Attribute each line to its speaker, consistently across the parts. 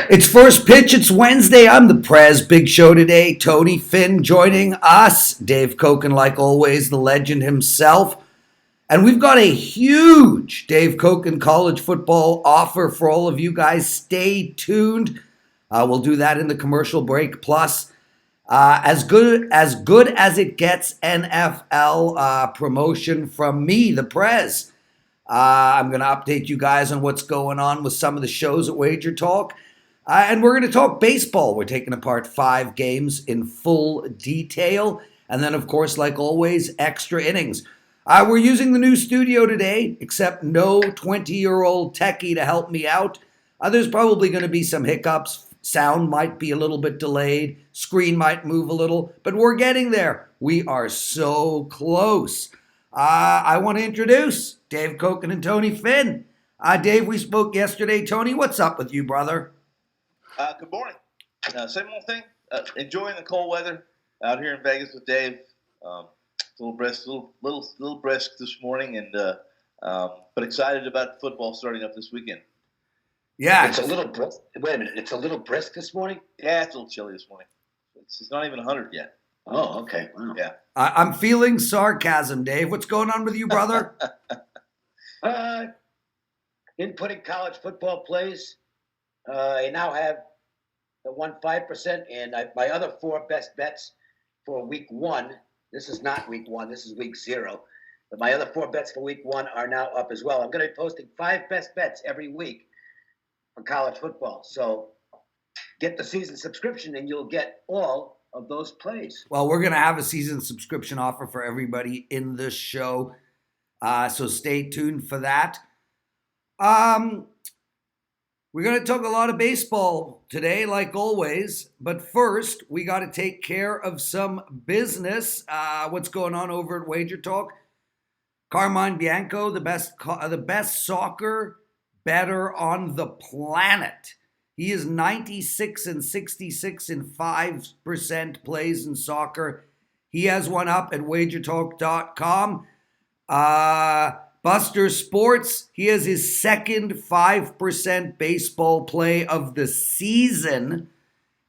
Speaker 1: It's first pitch. It's Wednesday. I'm the Prez. Big show today. Tony Finn joining us. Dave Cokin, like always, the legend himself. And we've got a huge Dave Cokin college football offer for all of you guys. Stay tuned. We'll do that in the commercial break. Plus, as good as it gets, NFL promotion from me, the Prez. I'm going to update you guys on what's going on with some of the shows at Wager Talk. And we're going to talk baseball. We're taking apart 5 games in full detail. And then, of course, like always, extra innings. We're using the new studio today, except no 20-year-old techie to help me out. There's probably going to be some hiccups. Sound might be a little bit delayed. Screen might move a little. But we're getting there. We are so close. I want to introduce Dave Cokin and Tony Finn. Dave, we spoke yesterday. Tony, what's up with you, brother?
Speaker 2: Good morning. Same old thing. Enjoying the cold weather out here in Vegas with Dave. A little brisk this morning, and but excited about football starting up this weekend.
Speaker 1: Yeah,
Speaker 3: it's a little brisk. Wait a minute, it's a little brisk this morning.
Speaker 2: Yeah, it's a little chilly this morning. It's not even 100 yet.
Speaker 3: Oh, okay. Wow.
Speaker 2: Yeah.
Speaker 1: I'm feeling sarcasm, Dave. What's going on with you, brother?
Speaker 3: Inputting college football plays. I now have the 1.5%, and my other 4 best bets for week 1. This is not week 1. This is week 0. But my other 4 bets for week 1 are now up as well. I'm going to be posting 5 best bets every week for college football. So get the season subscription, and you'll get all of those plays.
Speaker 1: Well, we're going to have a season subscription offer for everybody in this show. So stay tuned for that. We're going to talk a lot of baseball today, like always. But first, we got to take care of some business. What's going on over at Wager Talk? Carmine Bianco, the best soccer bettor on the planet. He is 96 and 66 in 5% plays in soccer. He has one up at wagertalk.com. Buster Sports, he has his second 5% baseball play of the season,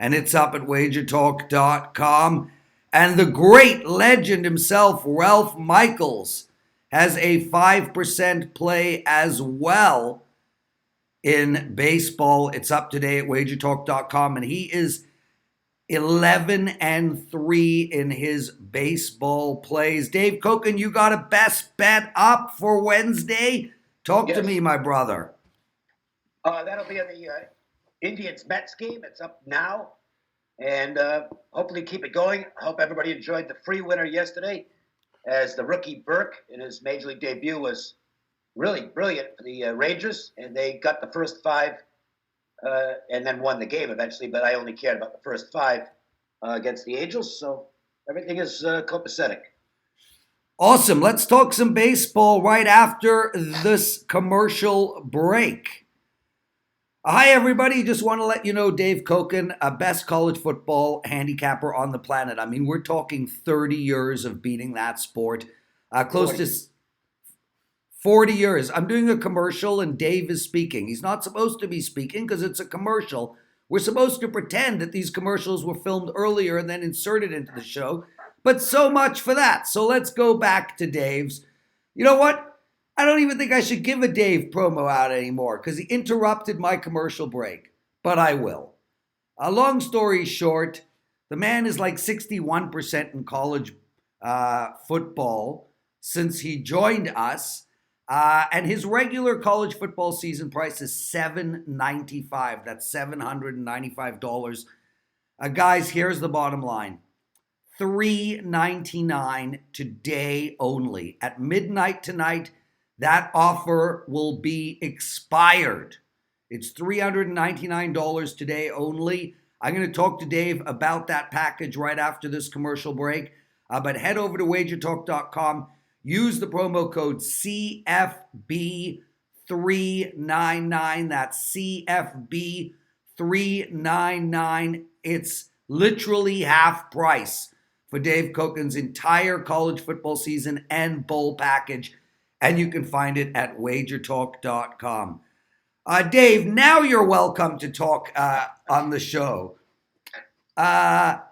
Speaker 1: and it's up at wagertalk.com. And the great legend himself, Ralph Michaels, has a 5% play as well in baseball. It's up today at wagertalk.com, and he is 11-3 in his baseball plays. Dave Cokin, you got a best bet up for Wednesday? Talk to me, my brother.
Speaker 3: That'll be in the Indians-Mets game. It's up now. And hopefully keep it going. I hope everybody enjoyed the free winner yesterday, as the rookie Burke in his Major League debut was really brilliant for the Rangers. And they got the first 5 and then won the game eventually, but I only cared about the first 5 against the Angels, so everything is copacetic.
Speaker 1: Awesome. Let's talk some baseball right after this commercial break. Hi, everybody. Just want to let you know Dave Cokin, best college football handicapper on the planet. I mean, we're talking 30 years of beating that sport. Close to 40 years. I'm doing a commercial and Dave is speaking. He's not supposed to be speaking because it's a commercial. We're supposed to pretend that these commercials were filmed earlier and then inserted into the show. But so much for that. So let's go back to Dave's. You know what? I don't even think I should give a Dave promo out anymore because he interrupted my commercial break. But I will. Long story short, the man is like 61% in college football since he joined us. And his regular college football season price is $795. That's $795. Guys, here's the bottom line. $399 today only. At midnight tonight, that offer will be expired. It's $399 today only. I'm going to talk to Dave about that package right after this commercial break. But head over to wagertalk.com. Use the promo code CFB399. That's CFB399. It's literally half price for Dave Cokin's entire college football season and bowl package. And you can find it at wagertalk.com. Dave, now you're welcome to talk on the show. Talk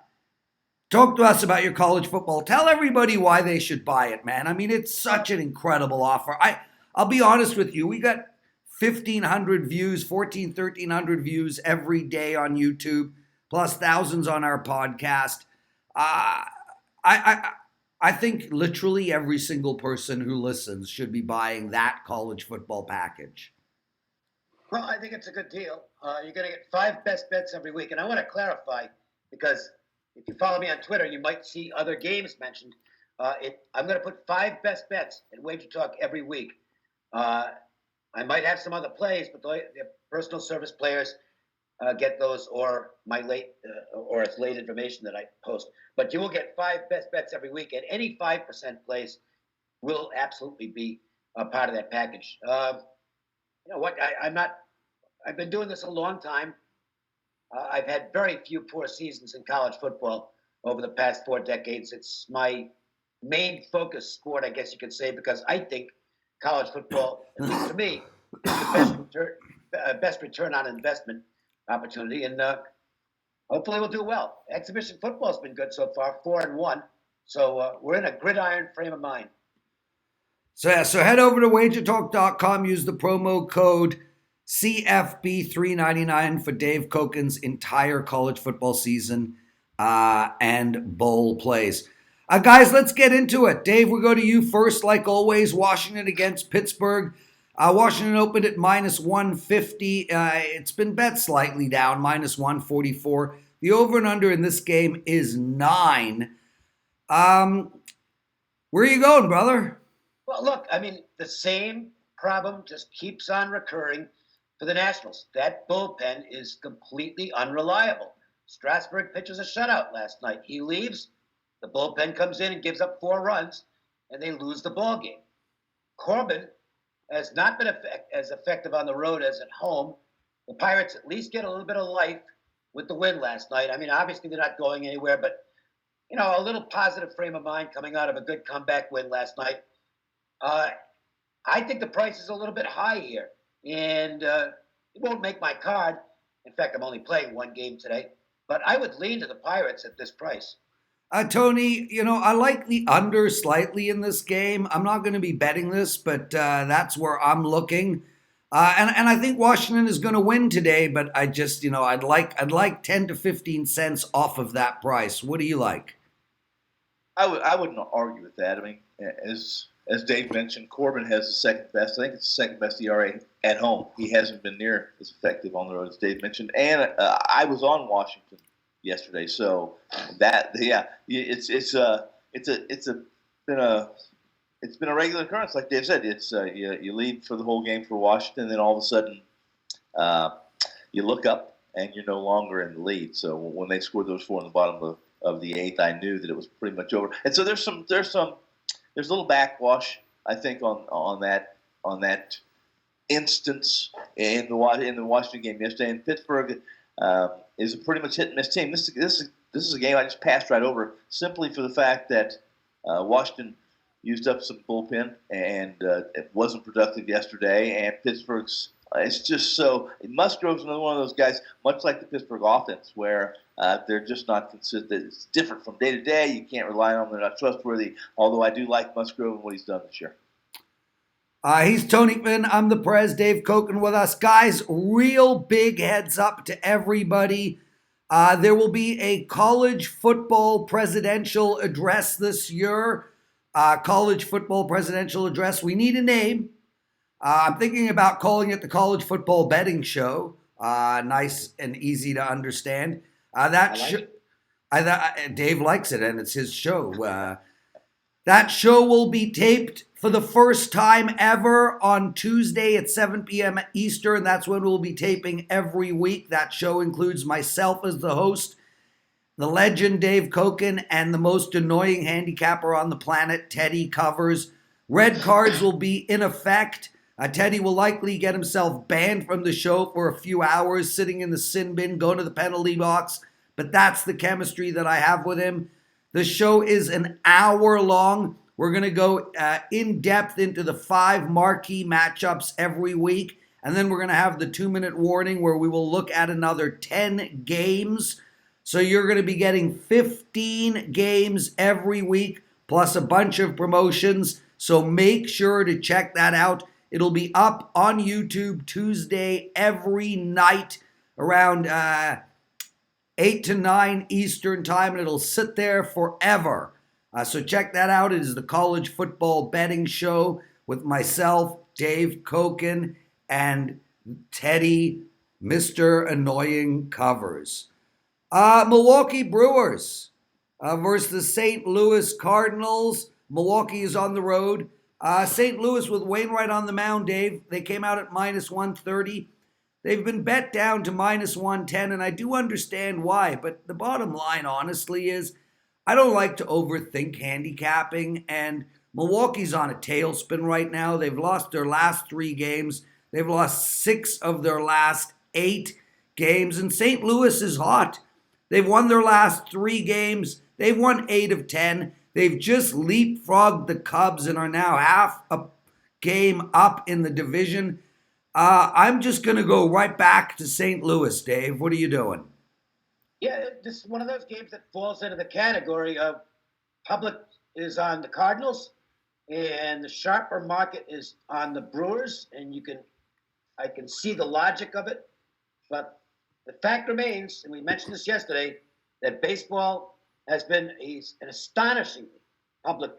Speaker 1: to us about your college football. Tell everybody why they should buy it, man. I mean, it's such an incredible offer. I'll be honest with you. We got 1,500 views, 1,300 views every day on YouTube, plus thousands on our podcast. I think literally every single person who listens should be buying that college football package.
Speaker 3: Well, I think it's a good deal. You're going to get 5 best bets every week. And I want to clarify, because if you follow me on Twitter, you might see other games mentioned. I'm going to put 5 best bets in Wager Talk every week. I might have some other plays, but the personal service players get those, or my or it's late information that I post. But you will get 5 best bets every week, and any 5% plays will absolutely be a part of that package. You know what? I've been doing this a long time. I've had very few poor seasons in college football over the past 4 decades. It's my main focus sport, I guess you could say, because I think college football, at least to me, is the best return on investment opportunity, and hopefully we'll do well. Exhibition football's been good so far, 4-1. So we're in a gridiron frame of mind.
Speaker 1: So head over to wagertalk.com, use the promo code CFB399 for Dave Cokin's entire college football season and bowl plays. Guys, let's get into it. Dave, we'll go to you first, like always. Washington against Pittsburgh. Washington opened at minus 150. It's been bet slightly down, minus 144. The over and under in this game is 9. Where are you going, brother?
Speaker 3: Well, look, I mean, the same problem just keeps on recurring for the Nationals. That bullpen is completely unreliable. Strasburg pitches a shutout last night. He leaves, the bullpen comes in and gives up 4 runs, and they lose the ball game. Corbin has not been as effective on the road as at home. The Pirates at least get a little bit of life with the win last night. I mean, obviously they're not going anywhere, but, you know, a little positive frame of mind coming out of a good comeback win last night. I think the price is a little bit high here, and it won't make my card. In fact, I'm only playing 1 game today, but I would lean to the Pirates at this price.
Speaker 1: Tony, you know, I like the under slightly in this game. I'm not going to be betting this, but that's where I'm looking. And I think Washington is going to win today, but I just, you know, I'd like 10 to 15 cents off of that price. What do you like?
Speaker 2: I wouldn't argue with that. I mean, as Dave mentioned, Corbin has the second best. I think it's the second best ERA at home. He hasn't been near as effective on the road as Dave mentioned. And I was on Washington yesterday, so that it's been a regular occurrence, like Dave said. It's you lead for the whole game for Washington, and then all of a sudden you look up and you're no longer in the lead. So when they scored those 4 in the bottom of the 8th, I knew that it was pretty much over. And so there's a little backwash, I think, on that instance in the Washington game yesterday. And Pittsburgh is a pretty much hit and miss team. This is a game I just passed right over simply for the fact that Washington used up some bullpen and it wasn't productive yesterday. And Pittsburgh's it's just so Musgrove's another one of those guys, much like the Pittsburgh offense, where they're just not consistent. It's different from day to day. You can't rely on them. They're not trustworthy. Although I do like Musgrove and what he's done this year.
Speaker 1: He's Tony Finn. I'm the Prez. Dave Cokin with us. Guys, real big heads up to everybody. There will be a college football presidential address this year. College football presidential address. We need a name. I'm thinking about calling it the College Football Betting Show. Nice and easy to understand. Dave likes it, and it's his show. That show will be taped for the first time ever on Tuesday at 7 p.m. Eastern. That's when we'll be taping every week. That show includes myself as the host, the legend Dave Cokin, and the most annoying handicapper on the planet, Teddy Covers. Red cards will be in effect. Teddy will likely get himself banned from the show for a few hours, sitting in the sin bin, going to the penalty box. But that's the chemistry that I have with him. The show is an hour long. We're going to go in depth into the 5 marquee matchups every week. And then we're going to have the 2-minute warning where we will look at another 10 games. So you're going to be getting 15 games every week, plus a bunch of promotions. So make sure to check that out. It'll be up on YouTube Tuesday every night around 8 to 9 Eastern time, and it'll sit there forever. So check that out. It is the College Football Betting Show with myself, Dave Cokin, and Teddy, Mr. Annoying Covers. Milwaukee Brewers versus the St. Louis Cardinals. Milwaukee is on the road. St. Louis with Wainwright on the mound, Dave. They came out at minus 130. They've been bet down to minus 110, and I do understand why. But the bottom line, honestly, is I don't like to overthink handicapping, and Milwaukee's on a tailspin right now. They've lost their last 3 games. They've lost 6 of their last 8 games, and St. Louis is hot. They've won their last 3 games. They've won 8 of 10. They've just leapfrogged the Cubs and are now half a game up in the division. I'm just going to go right back to St. Louis, Dave. What are you doing?
Speaker 3: Yeah, this is one of those games that falls into the category of public is on the Cardinals and the sharper market is on the Brewers, and I can see the logic of it, but the fact remains, and we mentioned this yesterday, that baseball has been an astonishingly public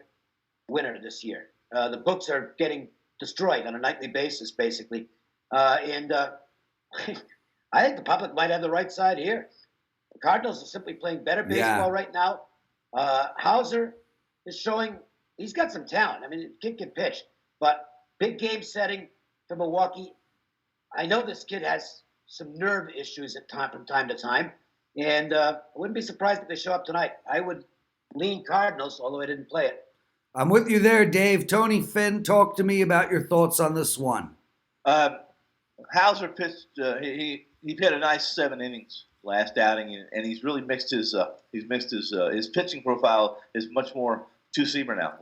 Speaker 3: winner this year. The books are getting destroyed on a nightly basis, basically. And I think the public might have the right side here. The Cardinals are simply playing better baseball right now. Hauser is showing he's got some talent. I mean, the kid can pitch, but big game setting for Milwaukee. I know this kid has some nerve issues from time to time, and I wouldn't be surprised if they show up tonight. I would lean Cardinals, although I didn't play it.
Speaker 1: I'm with you there, Dave. Tony Finn, talk to me about your thoughts on this one.
Speaker 2: Hauser pitched. He had a nice 7 innings last outing, and he's really mixed his pitching profile is much more two-seamer now,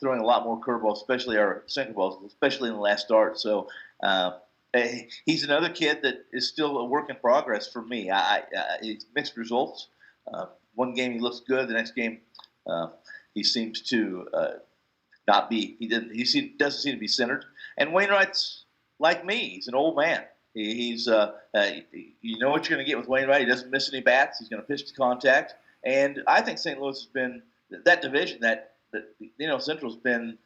Speaker 2: throwing a lot more curveballs, especially our sinker balls, especially in the last start. So he's another kid that is still a work in progress for me. It's mixed results. One game he looks good, the next game he seems to not be. Doesn't seem to be centered. And Wainwright's like me. He's an old man. He's you know what you're going to get with Wainwright. He doesn't miss any bats. He's going to pitch to contact. And I think St. Louis has been that division that Central's been.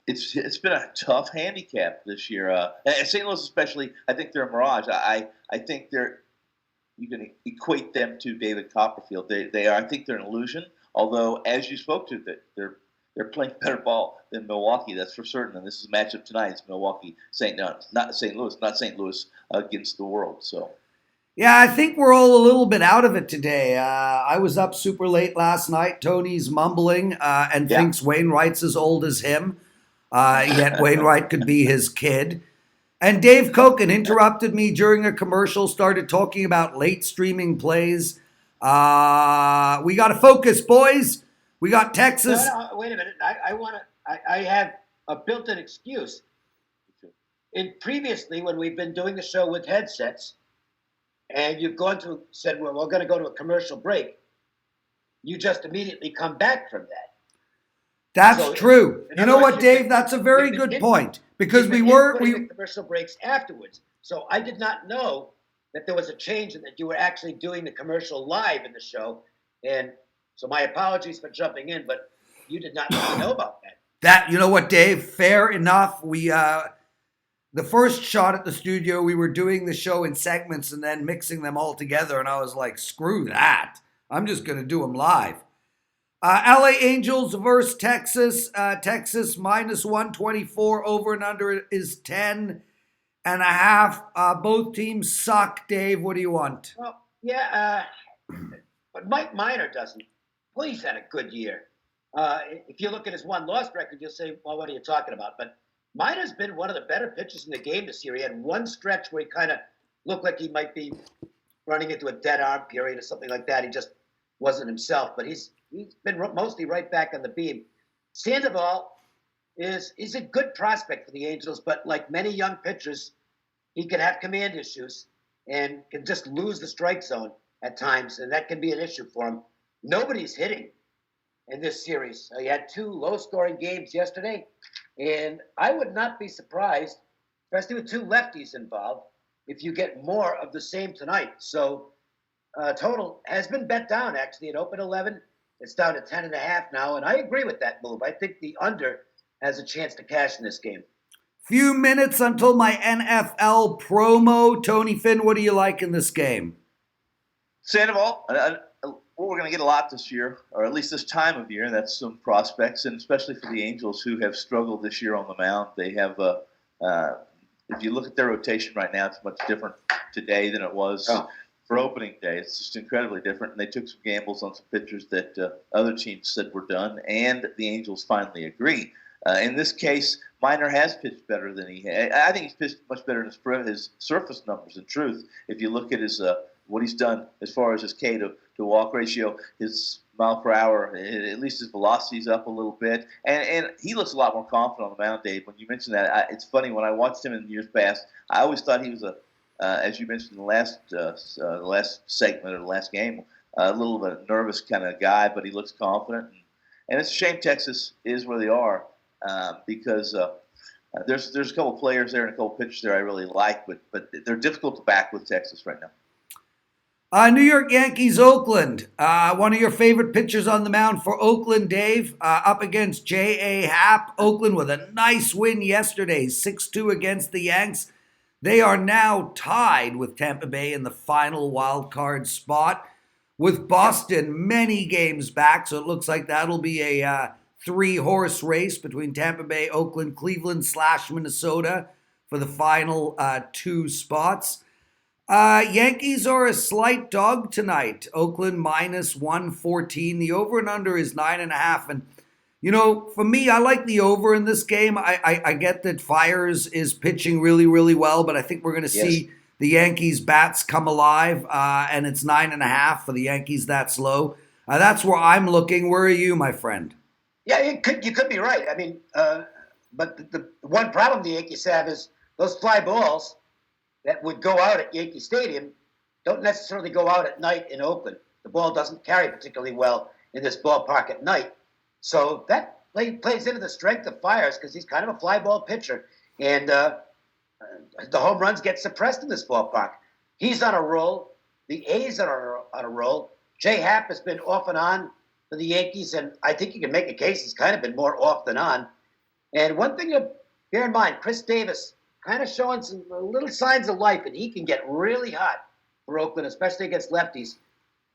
Speaker 2: It's been a tough handicap this year. And St. Louis especially, I think they're a mirage. I think you can equate them to David Copperfield. They are. I think they're an illusion. Although, as you spoke to, they're playing better ball than Milwaukee. That's for certain. And this is a matchup tonight. It's Milwaukee, not St. Louis against the world. So.
Speaker 1: Yeah, I think we're all a little bit out of it today. I was up super late last night. Tony's mumbling and thinks Wainwright's as old as him. Yet Wainwright could be his kid. And Dave Cokin interrupted me during a commercial, started talking about late streaming plays. We got to focus, boys. We got Texas.
Speaker 3: No, wait a minute. I have a built-in excuse. Previously, when we've been doing the show with headsets, and you've said, well, we're going to go to a commercial break, you just immediately come back from that.
Speaker 1: That's true. You know what, Dave? That's a very good point. Because we were
Speaker 3: commercial breaks afterwards. So I did not know that there was a change and that you were actually doing the commercial live in the show. And so my apologies for jumping in, but you did not really know about that.
Speaker 1: You know what, Dave? Fair enough. We the first shot at the studio, we were doing the show in segments and then mixing them all together, and I was like, screw that. I'm just going to do them live. LA Angels versus Texas. Texas minus 124. Over and under is 10.5. Both teams suck. Dave, what do you want?
Speaker 3: Well, yeah, but Mike Minor doesn't. Well, he's had a good year. If you look at his one-loss record, you'll say, well, what are you talking about? But Minor's been one of the better pitchers in the game this year. He had one stretch where he kind of looked like he might be running into a dead arm period or something like that. He just wasn't himself. But he's been mostly right back on the beam. Sandoval is a good prospect for the Angels, but like many young pitchers, he can have command issues and can just lose the strike zone at times, and that can be an issue for him. Nobody's hitting in this series. He had 2 low-scoring games yesterday, and I would not be surprised, especially with 2 lefties involved, if you get more of the same tonight. So total has been bet down, actually. It opened 11. It's down to 10.5 now, and I agree with that move. I think the under has a chance to cash in this game.
Speaker 1: Few minutes until my NFL promo. Tony Finn, what do you like in this game?
Speaker 2: Sandoval, we're going to get a lot this year, or at least this time of year. That's some prospects, and especially for the Angels who have struggled this year on the mound. They have, if you look at their rotation right now, it's much different today than it was for opening day. It's just incredibly different, and they took some gambles on some pitchers that other teams said were done, and the Angels finally agree. In this case, Minor has pitched better than he had. I think he's pitched much better than his surface numbers, in truth. If you look at his what he's done as far as his K to walk ratio, his mile per hour, at least his velocity's up a little bit. And he looks a lot more confident on the mound, Dave. When you mentioned that, it's funny. When I watched him in years past, I always thought he was as you mentioned in the last segment or the last game, a little bit nervous kind of guy, but he looks confident. And it's a shame Texas is where they are because there's a couple players there and a couple pitchers there I really like, but they're difficult to back with Texas right now.
Speaker 1: New York Yankees, Oakland. One of your favorite pitchers on the mound for Oakland, Dave, up against J.A. Happ. Oakland with a nice win yesterday, 6-2 against the Yanks. They are now tied with Tampa Bay in the final wild card spot, with Boston many games back. So it looks like that'll be a 3-horse race between Tampa Bay, Oakland, Cleveland / Minnesota for the final 2 spots. Yankees are a slight dog tonight. Oakland minus 114. The over and under is 9.5. And, you know, for me, I like the over in this game. I get that Fiers is pitching really, really well, but I think we're going to see the Yankees bats come alive. And it's 9.5 for the Yankees. That's low. That's where I'm looking. Where are you, my friend?
Speaker 3: Yeah, you could be right. I mean, but the one problem the Yankees have is those fly balls that would go out at Yankee Stadium don't necessarily go out at night in Oakland. The ball doesn't carry particularly well in this ballpark at night. So that plays into the strength of Fiers because he's kind of a fly ball pitcher. And the home runs get suppressed in this ballpark. He's on a roll. The A's are on a roll. Jay Happ has been off and on for the Yankees, and I think you can make a case he's kind of been more off than on. And one thing to bear in mind, Chris Davis kind of showing some little signs of life, and he can get really hot for Oakland, especially against lefties.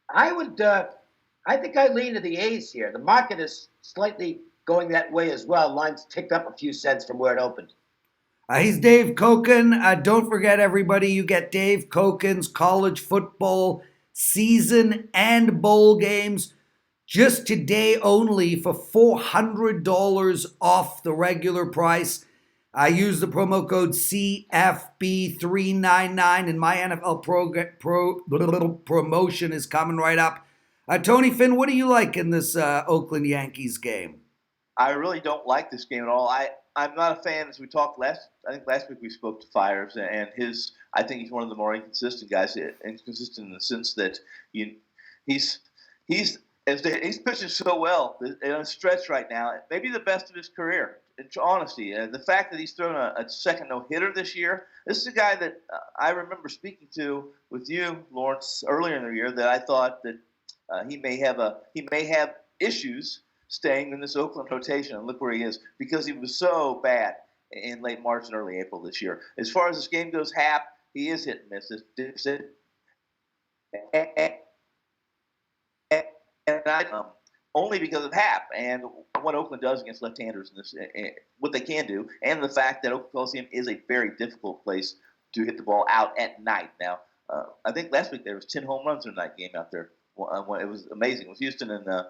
Speaker 3: I think I lean to the A's here. The market is slightly going that way as well. Line's ticked up a few cents from where it opened.
Speaker 1: He's Dave Cokin. Don't forget, everybody, you get Dave Cokin's college football season and bowl games just today only for $400 off the regular price. I use the promo code CFB399, and my NFL promotion is coming right up. Tony Finn, what do you like in this Oakland Yankees game?
Speaker 2: I really don't like this game at all. I'm not a fan, as we talked last week we spoke to Fiers, and I think he's one of the more inconsistent guys, inconsistent in the sense that he's pitching so well in a stretch right now, maybe the best of his career. In honesty, the fact that he's thrown a second no-hitter this year, this is a guy that I remember speaking to with you, Lawrence, earlier in the year, that I thought that he may have issues staying in this Oakland rotation, and look where he is, because he was so bad in late March and early April this year. As far as this game goes, Happ, he is hit and miss. Only because of Happ and what Oakland does against left-handers in this, what they can do, and the fact that Oakland Coliseum is a very difficult place to hit the ball out at night. Now, I think last week there was 10 home runs in a night game out there. It was amazing. It was Houston and the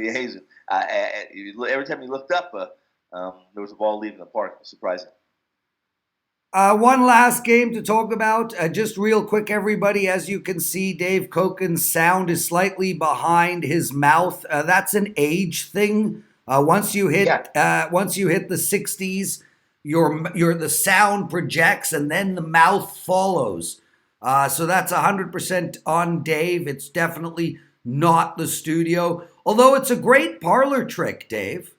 Speaker 2: A's. Every time you looked up, there was a ball leaving the park. It was surprising.
Speaker 1: One last game to talk about. Just real quick, everybody. As you can see, Dave Cokin's sound is slightly behind his mouth. That's an age thing Once you hit the 60s, the sound projects and then the mouth follows. So that's 100% on Dave. It's definitely not the studio, although it's a great parlor trick, Dave.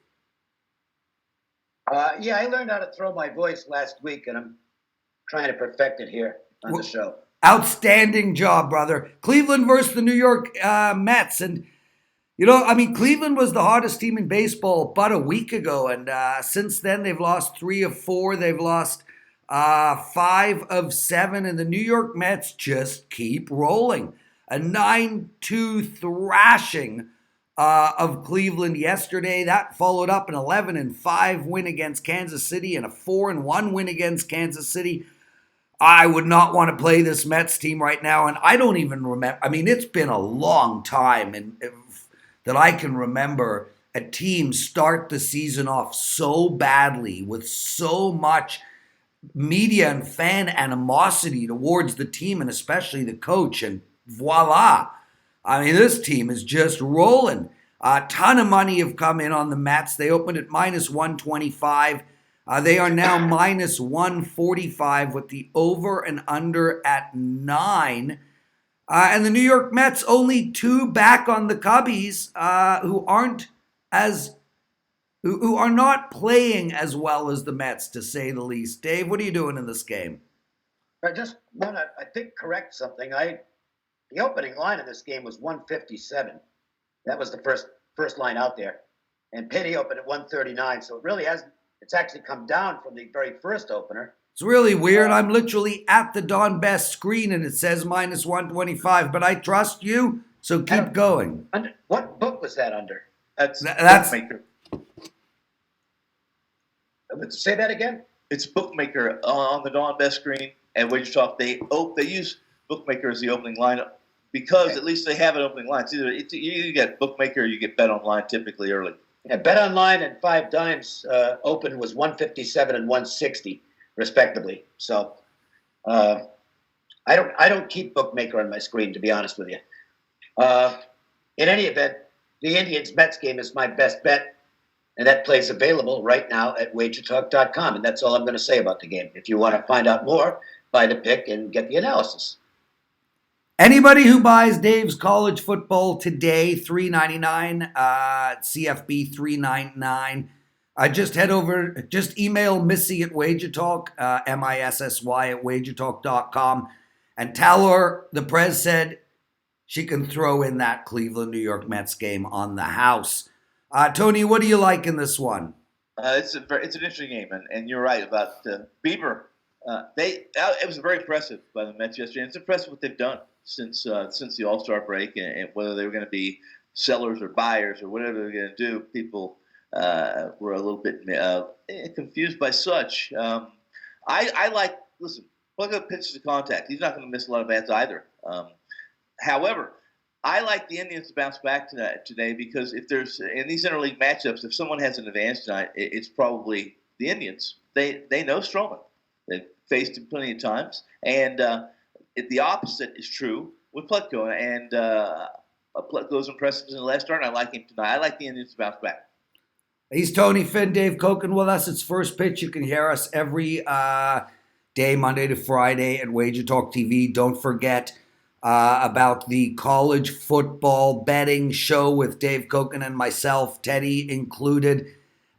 Speaker 3: Yeah, I learned how to throw my voice last week, and I'm trying to perfect it here on the show.
Speaker 1: Outstanding job, brother. Cleveland versus the New York Mets. And, Cleveland was the hottest team in baseball about a week ago. And since then, they've lost 3 of 4. They've lost 5 of 7. And the New York Mets just keep rolling. A 9-2 thrashing of Cleveland yesterday. That followed up an 11-5 win against Kansas City and a 4-1 win against Kansas City. I would not want to play this Mets team right now, and I don't even remember. I mean, it's been a long time that I can remember a team start the season off so badly with so much media and fan animosity towards the team and especially the coach, and voila. I mean, this team is just rolling. A ton of money have come in on the Mets. They opened at minus 125. They are now minus 145 with the over and under at 9. And the New York Mets only 2 back on the Cubbies, who are not playing as well as the Mets, to say the least. Dave, what are you doing in this game?
Speaker 3: I just want to, correct something. The opening line of this game was 157. That was the first line out there. And Penny opened at 139, so it really hasn't. It's actually come down from the very first opener.
Speaker 1: It's really weird. I'm literally at the Don Best screen, and it says minus 125, but I trust you, so keep going.
Speaker 3: What book was that under?
Speaker 2: That's Bookmaker.
Speaker 3: Say that again?
Speaker 2: It's Bookmaker on the Don Best screen at Wager Talk. They use Bookmaker as the opening line because at least they have an opening line. You get Bookmaker or you get Bet Online typically early.
Speaker 3: Yeah, Bet Online and 5 Dimes open was 157 and 160 respectively. So I don't keep Bookmaker on my screen, to be honest with you. In any event, the Indians-Mets game is my best bet, and that plays available right now at wagertalk.com, and that's all I'm going to say about the game. If you want to find out more, buy the pick and get the analysis.
Speaker 1: Anybody who buys Dave's college football today, $3.99, CFB $3.99. Just email Missy at WagerTalk, MISSY at WagerTalk.com, and tell her the Prez said she can throw in that Cleveland New York Mets game on the house. Tony, what do you like in this one?
Speaker 2: It's an interesting game, and you're right about Bieber. It was very impressive by the Mets yesterday. And it's impressive what they've done since the All-Star break, and whether they were going to be sellers or buyers or whatever they're going to do. People were a little bit confused by such. I like, listen, look at pitches to contact. He's not going to miss a lot of bats either. However, I like the Indians to bounce back today because if there's in these interleague matchups, if someone has an advantage tonight, it's probably the Indians. They know Stroman. They've faced him plenty of times, and the opposite is true with Plutko. And Plutko's impressive in the last start, and I like him tonight. I like the Indians to bounce back.
Speaker 1: He's Tony Finn, Dave Cokin with us. It's First Pitch. You can hear us every day, Monday to Friday at Wager Talk TV. Don't forget about the college football betting show with Dave Cokin and myself, Teddy included.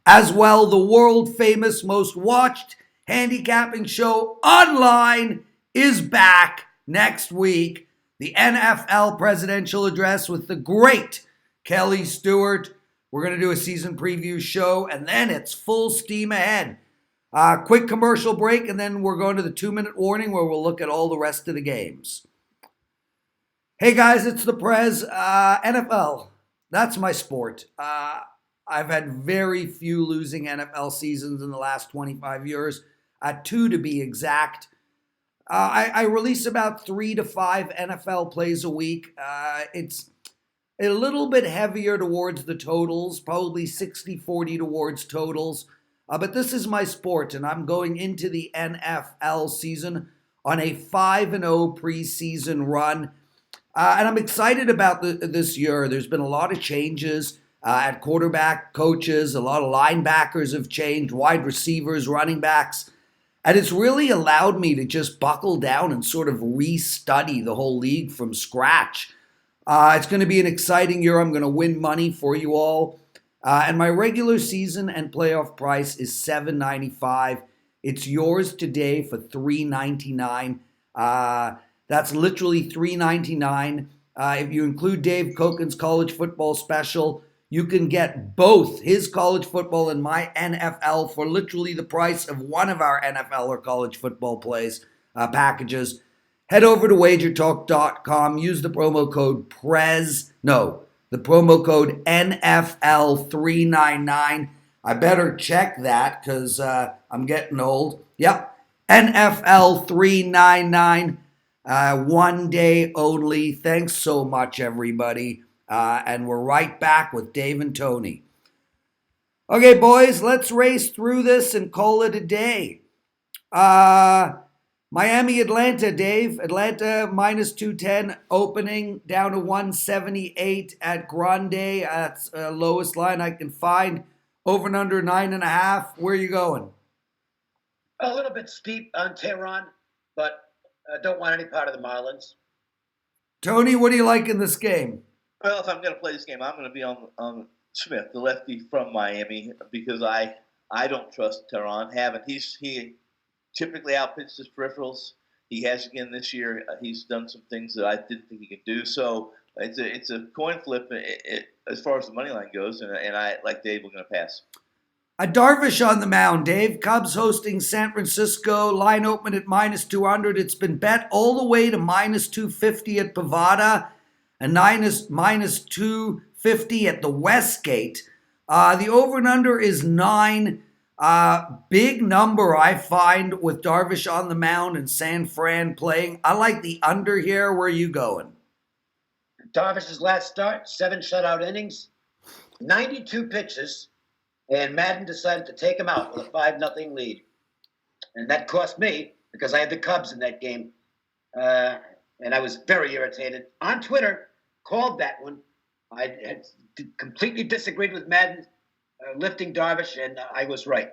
Speaker 1: As well, the world-famous, most watched handicapping show online is back next week. The NFL presidential address with the great Kelly Stewart. We're going to do a season preview show, and then it's full steam ahead. Quick commercial break, and then we're going to the 2-minute warning where we'll look at all the rest of the games. Hey guys, it's the Prez. NFL, that's my sport. I've had very few losing NFL seasons in the last 25 years, 2 to be exact. I release about 3 to 5 NFL plays a week. It's a little bit heavier towards the totals, probably 60-40 towards totals. But this is my sport, and I'm going into the NFL season on a 5-0 preseason run. And I'm excited about this year. There's been a lot of changes. at quarterback, coaches. A lot of linebackers have changed, wide receivers, running backs. And it's really allowed me to just buckle down and sort of restudy the whole league from scratch. It's going to be an exciting year. I'm going to win money for you all. And my regular season and playoff price is $7.95. It's yours today for $3.99. That's literally $3.99. If you include Dave Cokin's college football special, you can get both his college football and my NFL for literally the price of one of our NFL or college football plays packages. Head over to wagertalk.com. Use the promo code Prez. No, the promo code NFL399. I better check that because I'm getting old. Yep, NFL399. 1 day only. Thanks so much, everybody. And we're right back with Dave and Tony. Okay, boys, let's race through this and call it a day. Miami, Atlanta, Dave. Atlanta minus 210 opening down to 178 at Grande. That's the lowest line I can find. Over and under 9.5. Where are you going?
Speaker 3: A little bit steep on Tehran, but don't want any part of the Marlins.
Speaker 1: Tony, what do you like in this game?
Speaker 2: Well, if I'm going to play this game, I'm going to be on Smith, the lefty from Miami, because I don't trust Tehran. He typically outpitched his peripherals. He has again this year. He's done some things that I didn't think he could do. So it's a coin flip as far as the money line goes, and I, like Dave, we're going to pass.
Speaker 1: A Darvish on the mound, Dave. Cubs hosting San Francisco. Line open at minus 200. It's been bet all the way to minus 250 at Bovada and minus 250 at the Westgate. The over and under is 9. Big number, I find, with Darvish on the mound and San Fran playing. I like the under here. Where are you going?
Speaker 3: Darvish's last start, 7 shutout innings, 92 pitches, and Madden decided to take him out with a 5-0 lead. And that cost me because I had the Cubs in that game. And I was very irritated. On Twitter, called that one. I had completely disagreed with Madden lifting Darvish, and I was right.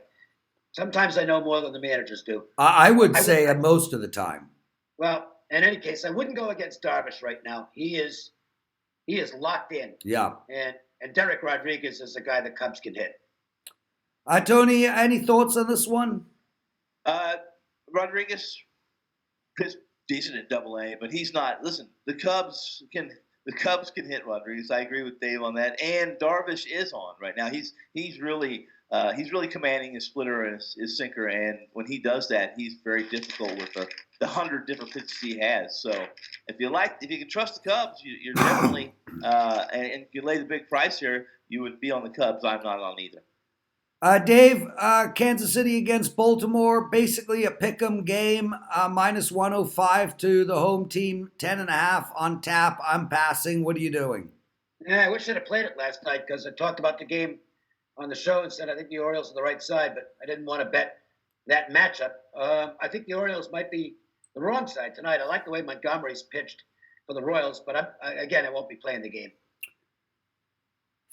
Speaker 3: Sometimes I know more than the managers do.
Speaker 1: I would say most of the time.
Speaker 3: Well, in any case, I wouldn't go against Darvish right now. He is locked in.
Speaker 1: Yeah.
Speaker 3: And Derek Rodriguez is a guy the Cubs can hit.
Speaker 1: Tony, any thoughts on this one?
Speaker 2: Rodriguez is decent at Double-A, but he's not. Listen, the Cubs can hit Rodriguez. I agree with Dave on that. And Darvish is on right now. He's really commanding his splitter and his sinker. And when he does that, he's very difficult with the 100 different pitches he has. So if you can trust the Cubs, you're definitely and you lay the big price here, you would be on the Cubs. I'm not on either.
Speaker 1: Dave, Kansas City against Baltimore, basically a pick'em game, minus 105 to the home team, 10.5 on tap. I'm passing. What are you doing?
Speaker 3: Yeah, I wish I'd have played it last night because I talked about the game on the show and said I think the Orioles are the right side, but I didn't want to bet that matchup. I think the Orioles might be the wrong side tonight. I like the way Montgomery's pitched for the Royals, but I won't be playing the game.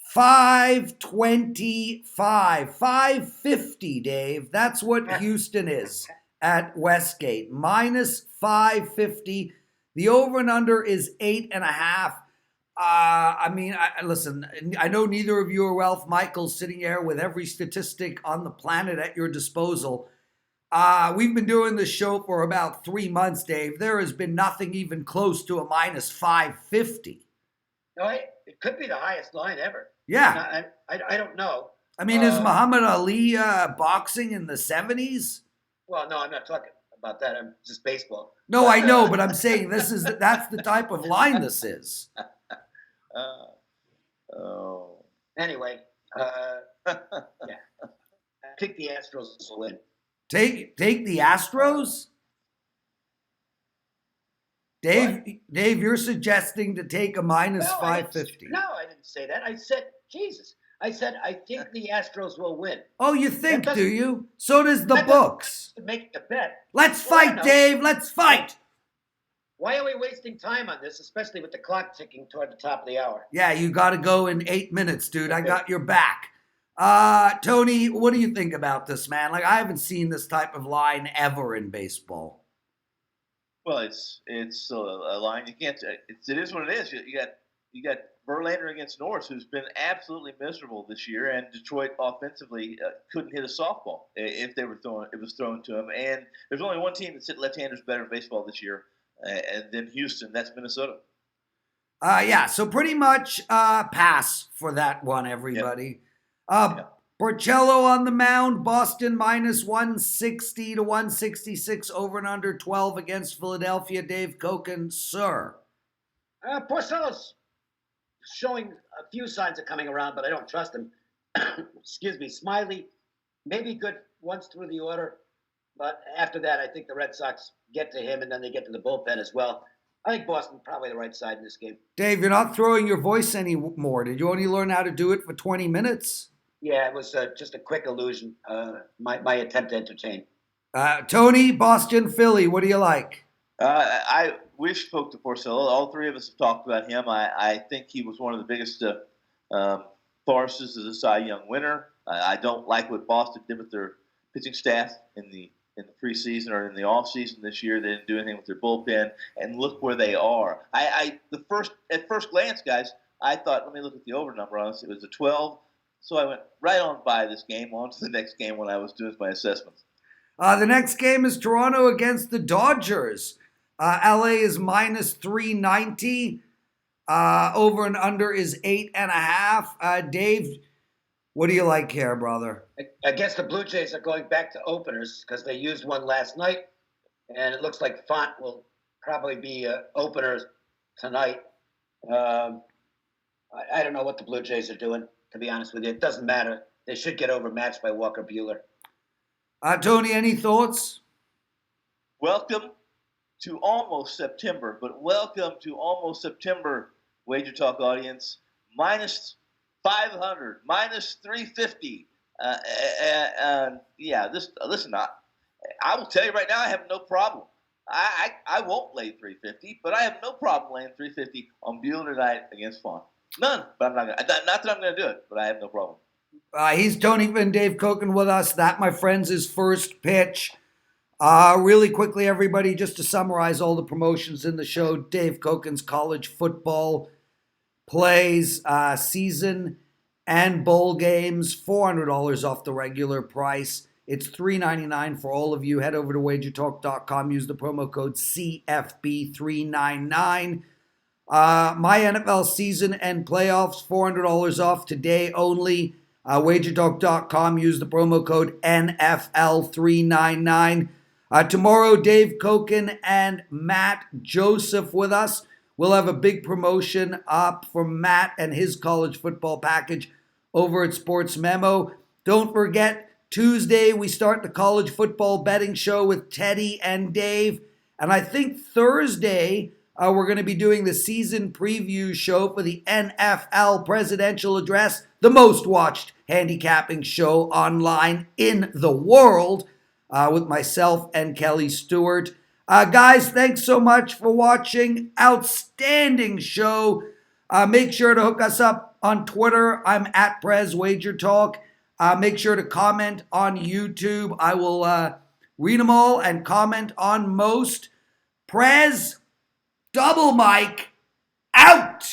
Speaker 1: 525, 550, Dave. That's what Houston is at Westgate. Minus 550. The over and under is 8.5. Listen, I know neither of you are Ralph Michaels sitting here with every statistic on the planet at your disposal. We've been doing this show for about 3 months, Dave. There has been nothing even close to a minus 550.
Speaker 3: No, it could be the highest line ever.
Speaker 1: Yeah.
Speaker 3: I don't know.
Speaker 1: I mean, is Muhammad Ali boxing in the 70s?
Speaker 3: Well, no, I'm not talking about that. I'm just baseball.
Speaker 1: No, I know, but I'm saying that's the type of line this is.
Speaker 3: Anyway, yeah. I think the Astros will win.
Speaker 1: Take the Astros? Dave, you're suggesting to take a minus 550.
Speaker 3: No, I didn't say that. I said, Jesus. I said, I think the Astros will win.
Speaker 1: Oh, you think, do you? So does the books.
Speaker 3: Make the bet.
Speaker 1: Let's fight, Dave. Let's fight.
Speaker 3: Why are we wasting time on this, especially with the clock ticking toward the top of the hour?
Speaker 1: Yeah, you got to go in 8 minutes, dude. I
Speaker 3: Okay.
Speaker 1: got your back. Tony, what do you think about this, man? Like, I haven't seen this type of line ever in baseball.
Speaker 2: Well, it's a line you can't. It is what it is. You got Verlander against Norris, who's been absolutely miserable this year, and Detroit offensively couldn't hit a softball if they were throwing. It was thrown to them, and there's only one team that's hit left-handers better in baseball this year, and then Houston. That's Minnesota.
Speaker 1: Yeah, so pretty much pass for that one, everybody.
Speaker 2: Yep.
Speaker 1: Porcello on the mound, Boston minus 160 to 166, over and under 12 against Philadelphia. Dave Cokin, sir.
Speaker 3: Porcello's showing a few signs of coming around, but I don't trust him. Excuse me. Smiley, maybe good once through the order, but after that, I think the Red Sox get to him, and then they get to the bullpen as well. I think Boston probably the right side in this game.
Speaker 1: Dave, you're not throwing your voice anymore. Did you only learn how to do it for 20 minutes?
Speaker 3: Yeah, it was just a quick illusion, my attempt to entertain.
Speaker 1: Tony, Boston, Philly, what do you like?
Speaker 2: We spoke to Porcello. All three of us have talked about him. I think he was one of the biggest farces as a Cy Young winner. I don't like what Boston did with their pitching staff in the preseason or in the offseason this year. They didn't do anything with their bullpen, and look where they are. At first glance, guys, I thought, let me look at the over number on this. It was a 12, so I went right on by this game, on to the next game when I was doing my assessments.
Speaker 1: The next game is Toronto against the Dodgers. LA is minus 390. Over and under is 8.5. Dave, what do you like here, brother?
Speaker 3: I guess the Blue Jays are going back to openers because they used one last night, and it looks like Font will probably be openers tonight. I don't know what the Blue Jays are doing, to be honest with you. It doesn't matter. They should get overmatched by Walker Buehler.
Speaker 1: Tony, any thoughts?
Speaker 2: Welcome to almost September, but welcome to almost September, Wager Talk audience. Minus 500, minus 350. Listen, I will tell you right now, I have no problem. I won't lay 350, but I have no problem laying 350 on Buehler tonight against Font. None, but I'm not going to. Not that I'm going to do it, but I have no problem.
Speaker 1: He's Tony Finn, Dave Cokin with us. That, my friends, is first pitch. Really quickly, everybody, just to summarize all the promotions in the show, Dave Cokin's college football plays, season and bowl games, $400 off the regular price. It's $399 for all of you. Head over to wagertalk.com. Use the promo code CFB399. My NFL season and playoffs, $400 off today only. Wagertalk.com. Use the promo code NFL399. Tomorrow, Dave Cokin and Matt Joseph with us. We'll have a big promotion up for Matt and his college football package over at Sports Memo. Don't forget, Tuesday we start the college football betting show with Teddy and Dave. And I think Thursday we're going to be doing the season preview show for the NFL Presidential Address, the most watched handicapping show online in the world, with myself and Kelly Stewart. Guys, thanks so much for watching. Outstanding show. Make sure to hook us up on Twitter. I'm at Prez Wager Talk. Make sure to comment on YouTube. I will read them all and comment on most. Prez, double mic, out.